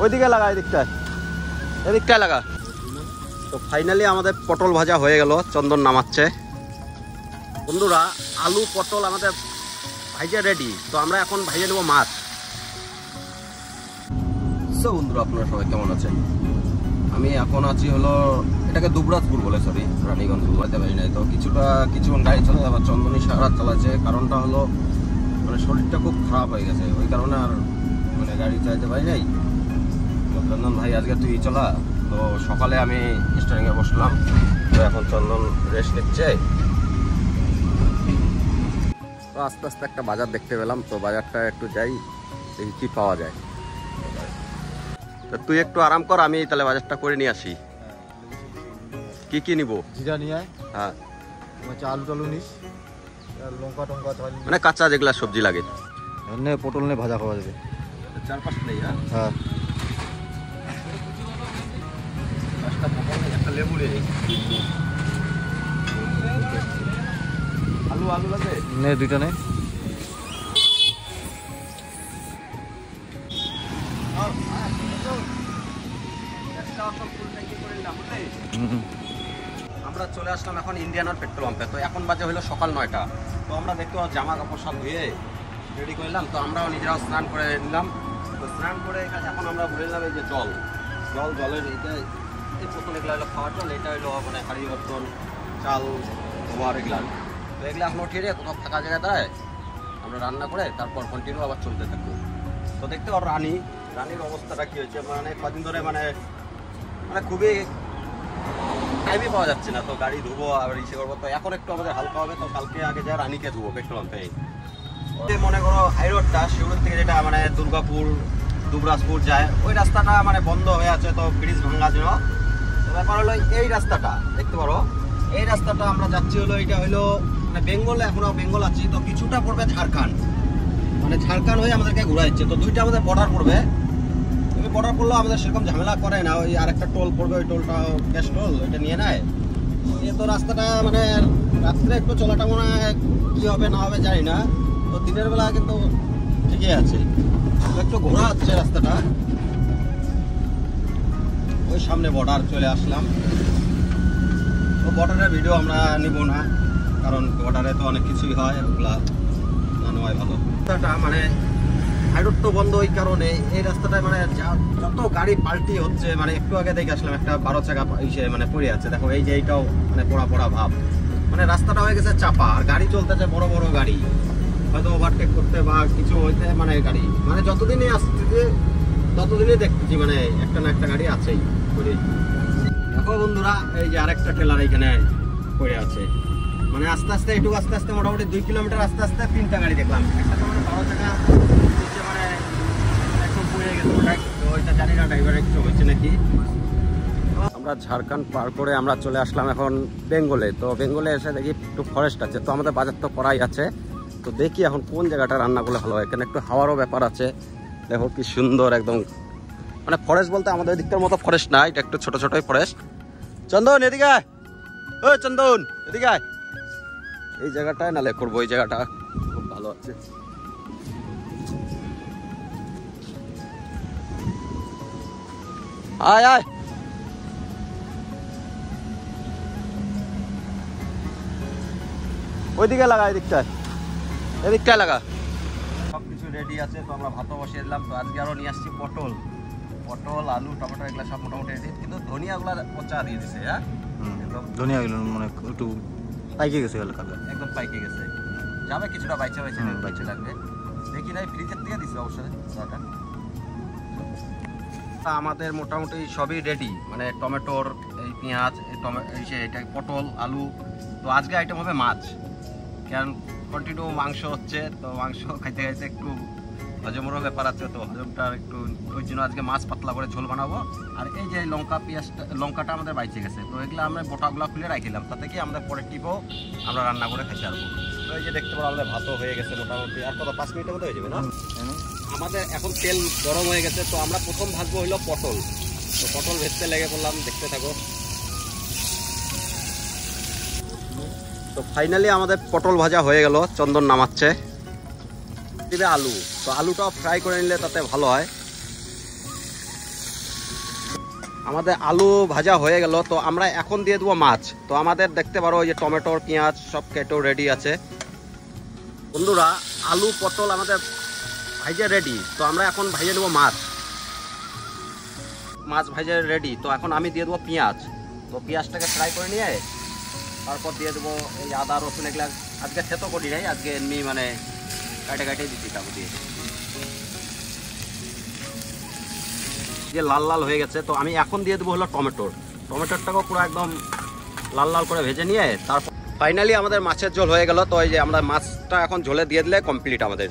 ওইদিকে লাগা, এদিকটায় এদিকটায় লাগা। তো ফাইনালি আমাদের পটল ভাজা হয়ে গেল, চন্দন নামাচ্ছে। বন্ধুরা আলু পটল আমাদের ভাইজা রেডি। তো আমরা এখন ভাইজা নেবো মাছ। সো বন্ধুরা আপনারা সবাই কেমন আছেন? আমি এখন আছি হলো এটাকে দুবরাজপুর বলে, সরি রানীগঞ্জ বলতে পারি নাই। তো কিছুক্ষণ গাড়ি চলে আবার চন্দনী সারা রাত চালাচ্ছে। কারণটা হলো মানে শরীরটা খুব খারাপ হয়ে গেছে, ওই কারণে আর মানে গাড়ি চালাতে পারি নাই। তো চন্দন ভাই আজকে তুই চলা। তো সকালে আমি স্টারিংয়ে বসলাম, তো এখন চন্দন রেস্ট নিচ্ছে। তো আস্তে আস্তে একটা বাজার দেখতে পেলাম, তো বাজারটা একটু যাই দেখি কি পাওয়া যায়। তো তুই একটু আরাম কর, আমি তাহলে বাজারটা করে নিয়ে আসি। কি কি নিব? জিরা নিয়ে আয়। হ্যাঁ আলু টালু নিস, লঙ্কা টঙ্কা মানে কাঁচা যেগুলা সবজি লাগে। নে পটল নে, ভাজা খাওয়া যাবে। 4-5 নেই? হ্যাঁ একটা লেবু নেই। আলু লাগবে নে, দুইটা নে। আমরা চলে আসলাম এখন ইন্ডিয়ান অয়েল পেট্রোল পাম্পে। তো এখন বাজে হলো সকাল 9টা। তো আমরা দেখতে জামা কাপড় সব ধুয়ে রেডি করলাম। তো আমরাও নিজেরাও স্নান করে নিলাম। তো স্নান করে এখন আমরা ভরে নিলাম এই যে জলের এই প্রথম এগুলো হলো খাওয়ার জল, এটা হলো মানে হাড়ি বর্তন চাল গোবর এগুলা। তো এগুলো এখন উঠিয়ে দিয়ে কোথাও ফাঁকা জায়গায় দাঁড়ায় আমরা রান্না করে তারপর কন্টিনিউ আবার চলতে থাকবো। তো দেখতে পারো রানীর অবস্থাটা কী হয়েছে, মানে কদিন ধরে মানে খুবই টাইমই পাওয়া যাচ্ছে না। তো গাড়ি ধুবো আবার ইসে করবো। তো এখন একটু আমাদের হালকা হবে, তো কালকে আগে যা রানীকে ধুবো পেট্রোল পাম্পে। মনে করো হাইরোডটা শিউরের থেকে যেটা মানে দুর্গাপুর দুবরাজপুর যায়, ওই রাস্তাটা মানে বন্ধ হয়ে আছে, তো ব্রিজ ভাঙার জন্য। তো ব্যাপার হলো এই রাস্তাটা দেখতে পারো, এই রাস্তাটা আমরা যাচ্ছি হলো এটা হলো মানে বেঙ্গলে, এখনো বেঙ্গল আছি। তো কিছুটা পড়বে ঝাড়খণ্ড, মানে ঝাড়খণ্ড হয়ে আমাদেরকে ঘুরাইছে। তো দুইটা আমাদের বর্ডার পড়বে। বর্ডার পড়লেও আমাদের সেরকম ঝামেলা করে না, ওই আরেকটা টোল পড়বে, ওই টোলটা গ্যাস টোল, ওইটা নিয়ে নেয়। এ তো রাস্তাটা মানে রাত্রে একটু চলাটা মনে হয় কী হবে না হবে জানি না। তো দিনের বেলা কিন্তু ঠিকই আছে, একটু ঘোরা হচ্ছে রাস্তাটা। ওই সামনে বর্ডার চলে আসলাম। তো বর্ডারের ভিডিও আমরা নিব না, কারণ বর্ডারে তো অনেক কিছুই হয়, ওগুলা না নেওয়াই ভালো। রাস্তাটা মানে হাইরোড তো বন্ধ, ওই কারণে এই রাস্তাটায় মানে যত গাড়ি পাল্টি হচ্ছে, মানে একটু আগে দেখে আসলাম একটা 12 চাকা মানে পড়ে আছে। দেখো এই যে এইটাও মানে পোড়া ভাব, মানে রাস্তাটা হয়ে গেছে চাপা, আর গাড়ি চলতেছে বড় বড় গাড়ি, হয়তো ওভারটেক করতে বা কিছু হইতে মানে গাড়ি মানে যতদিনই আসছে ততদিনই দেখতেছি মানে একটা না একটা গাড়ি আছেই। দেখো বন্ধুরা এই যে আরেকটা ট্রেলার এখানে পড়ে আছে, মানে আস্তে আস্তে মোটামুটি 2 কিলোমিটার আস্তে 3টা গাড়ি দেখলাম। একটা তো মানে 12 চাকা মানে একদম পড়ে গেছে, ওইটা জানি না ড্রাইভার একটু হয়েছে নাকি। আমরা ঝাড়খণ্ড পার করে আমরা চলে আসলাম এখন বেঙ্গলে। তো বেঙ্গলে এসে দেখি একটু ফরেস্ট আছে, তো আমাদের বাজার তো করাই আছে। তো দেখি এখন কোন জায়গাটা রান্না করলে ভালো হয়, এখানে একটু হাওয়ারও ব্যাপার আছে। দেখো কি সুন্দর একদম, মানে ফরেস্ট বলতে আমাদের দিকটার মতো ফরেস্ট না, এটা একটু ছোট ছোটই ফরেস্ট। চন্দন এদিকে আয়, ও চন্দন এদিকে আয়। এই জায়গাটায় নালে করবো, এই জায়গাটা খুব ভালো আছে। আয় আয়, ওইদিকে লাগা, এদিকটায় লাগা। সবকিছু রেডি আছে, তো আমরা ভাতও বসিয়ে দিলাম। তো আজকে আরো নিয়ে আসছি পটল আলু টমেটো এগুলো সব মোটামুটি রেডি, কিন্তু ধনিয়াগুলো পচা দিয়ে দিছে। হ্যাঁ ধনিয়াগুলো মানে একটু পাইকে গেছে, একদম পাইকে গেছে, যাবে কিছুটা বাইচে লাগবে। দেখি নাই ফ্রিজের থেকে দিচ্ছে অবশ্যই। আমাদের মোটামুটি সবই রেডি, মানে টমেটোর এই পেঁয়াজ এটা পটল আলু। তো আজকে আইটেম হবে মাছ, কারণ কন্টিনিউ মাংস হচ্ছে, তো মাংস খাইতে একটু হজমেরও ব্যাপার আছে। তো হজমটা একটু ওই জন্য আজকে মাছ পাতলা করে ঝোল বানাবো। আর এই যে লঙ্কাটা আমাদের বাইচে গেছে, তো এগুলো আমরা বোটাগুলো খুলে রাখিলাম, তাতে কি আমাদের পরে টিপও আমরা রান্না করে খেতে পারবো। তো এই যে দেখতে পারো আমাদের ভাতও হয়ে গেছে মোটামুটি, আর কত 5 মিনিটের মধ্যে হয়ে যাবে না। আমাদের এখন তেল গরম হয়ে গেছে, তো আমরা প্রথম ভাজবো হইলো পটল। তো পটল ভেজতে লেগে পড়লাম, দেখতে থাকো। তো ফাইনালি আমাদের পটল ভাজা হয়ে গেল, চন্দন নামাচ্ছে। দিবে আলু, তো আলুটাও ফ্রাই করে নিলে তাতে ভালো হয়। আমাদের আলু ভাজা হয়ে গেল, তো আমরা এখন দিয়ে দেবো মাছ। তো আমাদের দেখতে পারো ওই যে টমেটো পেঁয়াজ সব কেটেও রেডি আছে। বন্ধুরা আলু পটল আমাদের ভাইজে রেডি, তো আমরা এখন ভাইজে দেবো মাছ। মাছ ভাইজে রেডি, তো এখন আমি দিয়ে দেবো পেঁয়াজ। তো পেঁয়াজটাকে ফ্রাই করে নিয়ে তারপর দিয়ে দেবো এই আদা রসুন, এগুলা আজকে থেতো করি নাই, আজকে এমনি মানে কাটে কাটে দিচ্ছি তারপর দিয়ে। যে লাল লাল হয়ে গেছে, তো আমি এখন দিয়ে দেবো হলো টমেটোরটাকেও পুরো একদম লাল লাল করে ভেজে নিয়ে তারপর ফাইনালি আমাদের মাছের ঝোল হয়ে গেল। তো এই যে আমরা মাছটা এখন ঝোলে দিয়ে দিলে কমপ্লিট আমাদের।